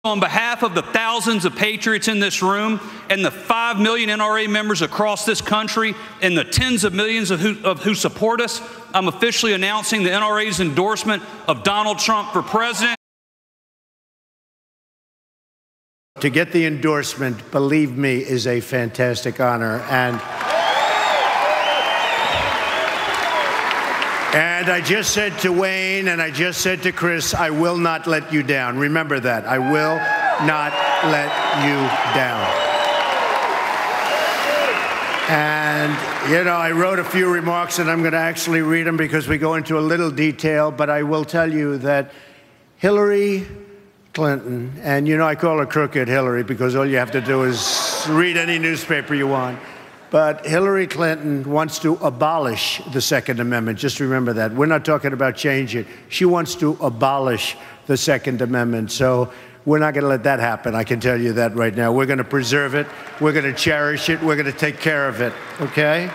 On behalf of the thousands of patriots in this room and the 5 million NRA members across this country and the tens of millions of who support us, I'm officially announcing the NRA's endorsement of Donald Trump for president. To get the endorsement, believe me, is a fantastic honor. And I just said to Wayne and I just said to Chris, I will not let you down. Remember that. I will not let you down. And, you know, I wrote a few remarks and I'm going to actually read them because we go into a little detail, but I will tell you that Hillary Clinton, and you know I call her Crooked Hillary because all you have to do is read any newspaper you want. But Hillary Clinton wants to abolish the Second Amendment. Just remember that. We're not talking about change it. She wants to abolish the Second Amendment. So we're not going to let that happen. I can tell you that right now. We're going to preserve it. We're going to cherish it. We're going to take care of it. Okay?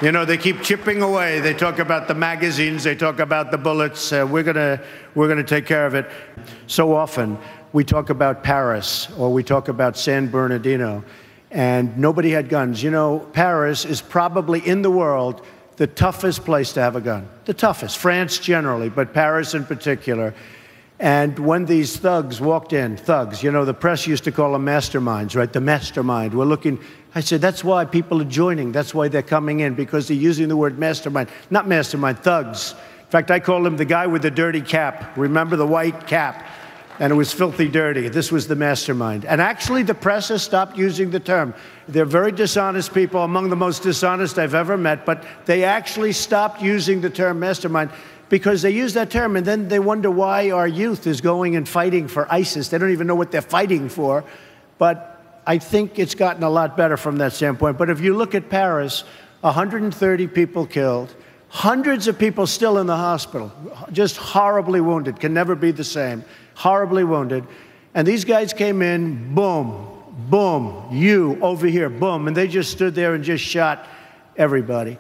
You know, they keep chipping away. They talk about the magazines. They talk about the bullets. We're going to take care of it. So often we talk about Paris or we talk about San Bernardino, and nobody had guns. You know, Paris is probably in the world the toughest place to have a gun. The toughest. France generally, but Paris in particular. And when these thugs walked in, thugs, you know, the press used to call them masterminds, right? The mastermind. We're looking, I said, that's why people are joining. That's why they're coming in, because they're using the word mastermind. Not mastermind, thugs. In fact, I called him the guy with the dirty cap. Remember the white cap? And it was filthy dirty. This was the mastermind. And actually, the press has stopped using the term. They're very dishonest people, among the most dishonest I've ever met, but they actually stopped using the term mastermind because they use that term, and then they wonder why our youth is going and fighting for ISIS. They don't even know what they're fighting for. But I think it's gotten a lot better from that standpoint. But if you look at Paris, 130 people killed, hundreds of people still in the hospital, just horribly wounded, can never be the same. Horribly wounded. And these guys came in, boom, boom, you over here, boom. And they just stood there and just shot everybody.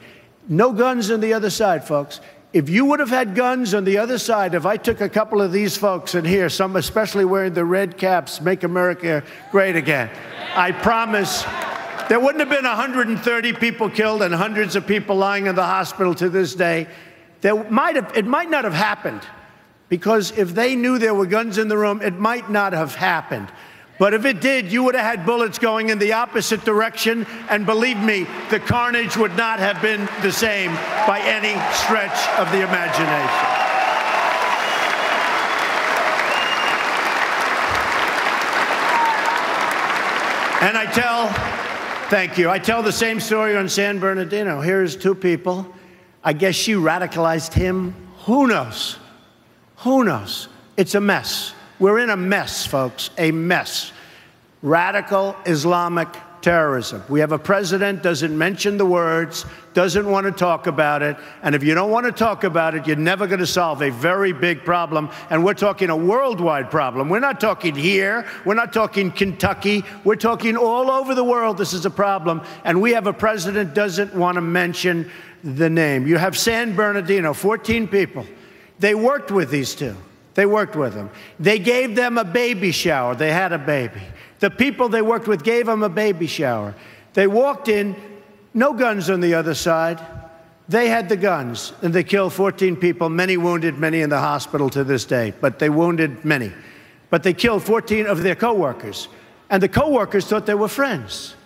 No guns on the other side, folks. If you would have had guns on the other side, if I took a couple of these folks in here, some especially wearing the red caps, Make America Great Again, I promise there wouldn't have been 130 people killed and hundreds of people lying in the hospital to this day. It might not have happened. Because if they knew there were guns in the room, it might not have happened. But if it did, you would have had bullets going in the opposite direction. And believe me, the carnage would not have been the same by any stretch of the imagination. And I tell the same story on San Bernardino. Here's two people. I guess she radicalized him. Who knows? Who knows? It's a mess. We're in a mess, folks, a mess. Radical Islamic terrorism. We have a president, doesn't mention the words, doesn't want to talk about it. And if you don't want to talk about it, you're never going to solve a very big problem. And we're talking a worldwide problem. We're not talking here. We're not talking Kentucky. We're talking all over the world. This is a problem. And we have a president doesn't want to mention the name. You have San Bernardino, 14 people. They worked with these two. They worked with them. They gave them a baby shower. They had a baby. The people they worked with gave them a baby shower. They walked in, no guns on the other side. They had the guns, and they killed 14 people, many wounded, many in the hospital to this day. But they wounded many. But they killed 14 of their coworkers. And the coworkers thought they were friends.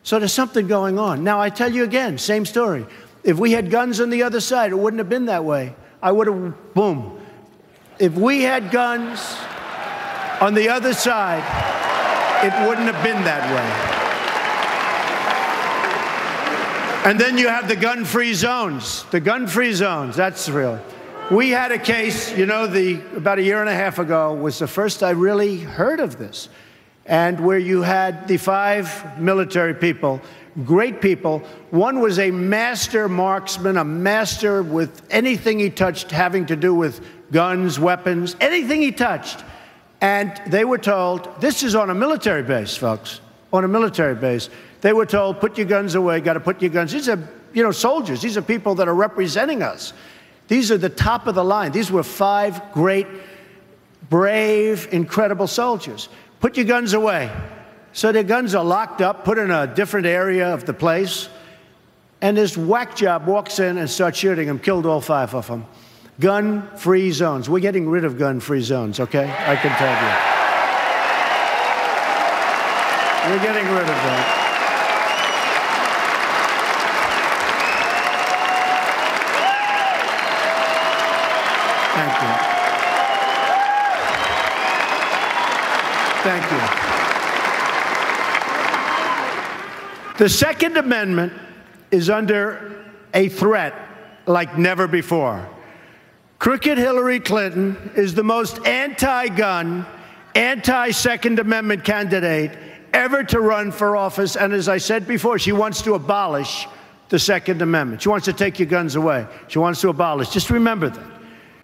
So there's something going on. Now, I tell you again, same story. If we had guns on the other side, it wouldn't have been that way. I would have, boom. If we had guns on the other side, it wouldn't have been that way. And then you have the gun-free zones. The gun-free zones, that's real. We had a case, you know, about a year and a half ago was the first I really heard of this. And where you had the 5 military people, great people. One was a master marksman, a master with anything he touched having to do with guns, weapons, anything he touched. And they were told, this is on a military base, folks, on a military base. They were told, put your guns away, got to put your guns. These are, you know, soldiers. These are people that are representing us. These are the top of the line. These were 5 great, brave, incredible soldiers. put your guns away. So their guns are locked up, put in a different area of the place, and this whack job walks in and starts shooting them, killed all 5 of them. Gun-free zones. We're getting rid of gun-free zones, okay? I can tell you. We're getting rid of that. Thank you. The Second Amendment is under a threat like never before. Crooked Hillary Clinton is the most anti-gun, anti-Second Amendment candidate ever to run for office. And as I said before, she wants to abolish the Second Amendment. She wants to take your guns away. She wants to abolish. Just remember that.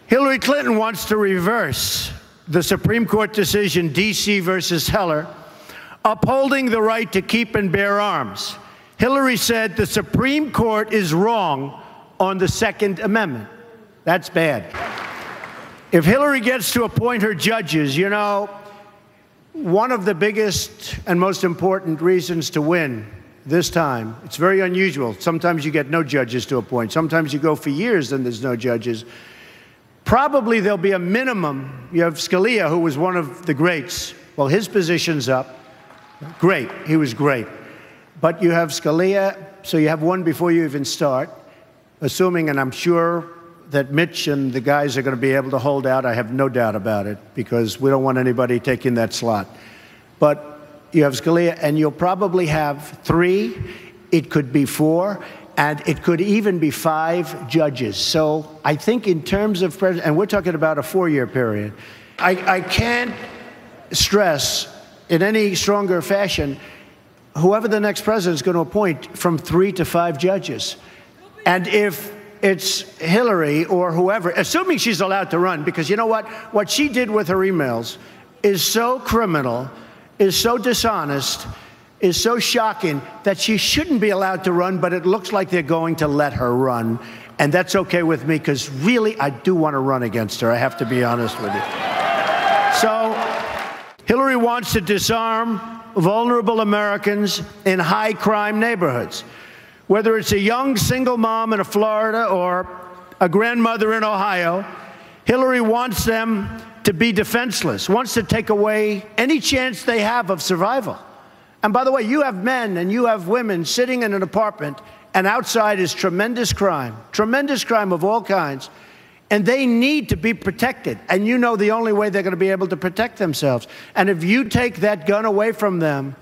Hillary Clinton wants to reverse the Supreme Court decision, D.C. versus Heller, upholding the right to keep and bear arms. Hillary said the Supreme Court is wrong on the Second Amendment. That's bad. If Hillary gets to appoint her judges, you know, one of the biggest and most important reasons to win this time, it's very unusual. Sometimes you get no judges to appoint. Sometimes you go for years and there's no judges. Probably there'll be a minimum. You have Scalia, who was one of the greats. Well, his position's up. Great. He was great. But you have Scalia, so you have one before you even start, assuming, and I'm sure that Mitch and the guys are going to be able to hold out. I have no doubt about it, because we don't want anybody taking that slot. But you have Scalia, and you'll probably have 3. It could be 4. And it could even be 5 judges. So I think in terms of president, and we're talking about a 4-year period, I can't stress in any stronger fashion, whoever the next president is going to appoint, from 3 to 5 judges. And if it's Hillary or whoever, assuming she's allowed to run, because you know what she did with her emails is so criminal, is so dishonest, is so shocking that she shouldn't be allowed to run, but it looks like they're going to let her run. And that's okay with me, because really, I do want to run against her. I have to be honest with you. So Hillary wants to disarm vulnerable Americans in high crime neighborhoods. Whether it's a young single mom in Florida or a grandmother in Ohio, Hillary wants them to be defenseless, wants to take away any chance they have of survival. And by the way, you have men and you have women sitting in an apartment, and outside is tremendous crime of all kinds, and they need to be protected. And you know the only way they're going to be able to protect themselves. And if you take that gun away from them,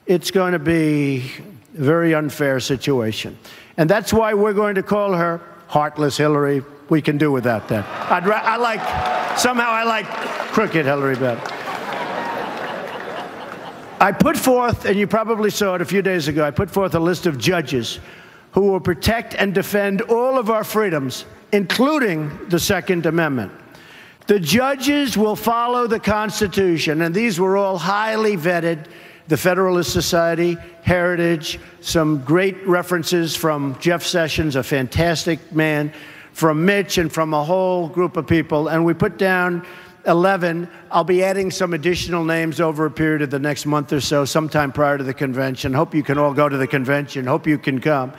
it's going to be a very unfair situation. And that's why we're going to call her Heartless Hillary. We can do without that. Somehow I like Crooked Hillary better. I put forth, and you probably saw it a few days ago, I put forth a list of judges who will protect and defend all of our freedoms, including the Second Amendment. The judges will follow the Constitution, and these were all highly vetted. The Federalist Society, Heritage, some great references from Jeff Sessions, a fantastic man, from Mitch, and from a whole group of people. And we put down 11. I'll be adding some additional names over a period of the next month or so, sometime prior to the convention. Hope you can all go to the convention. Hope you can come.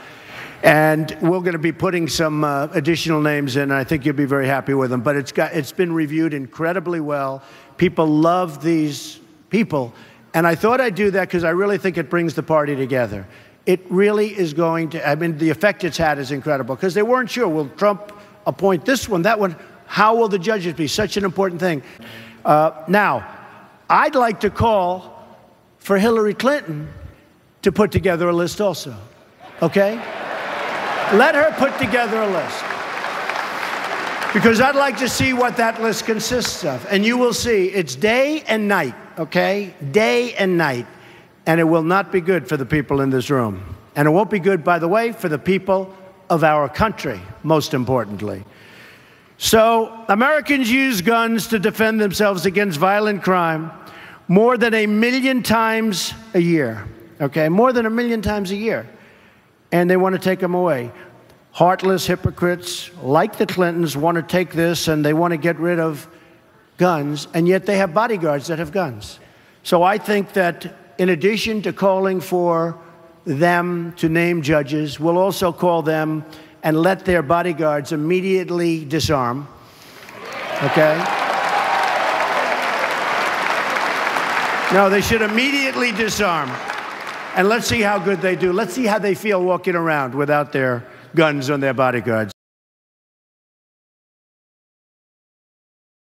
And we're going to be putting some additional names in, and I think you'll be very happy with them. But it's been reviewed incredibly well. People love these people. And I thought I'd do that because I really think it brings the party together. It really is going to, I mean, the effect it's had is incredible, because they weren't sure, will Trump appoint this one, that one? How will the judges be? Such an important thing. Now, I'd like to call for Hillary Clinton to put together a list also, okay? Let her put together a list, because I'd like to see what that list consists of. And you will see it's day and night, okay? Day and night. And it will not be good for the people in this room. And it won't be good, by the way, for the people of our country, most importantly. So Americans use guns to defend themselves against violent crime more than 1 million times a year, okay? More than 1 million times a year. And they want to take them away. Heartless hypocrites like the Clintons want to take this, and they want to get rid of guns, and yet they have bodyguards that have guns. So I think that in addition to calling for them to name judges, we'll also call them and let their bodyguards immediately disarm. Okay? No, they should immediately disarm. And let's see how good they do. Let's see how they feel walking around without their guns on their bodyguards.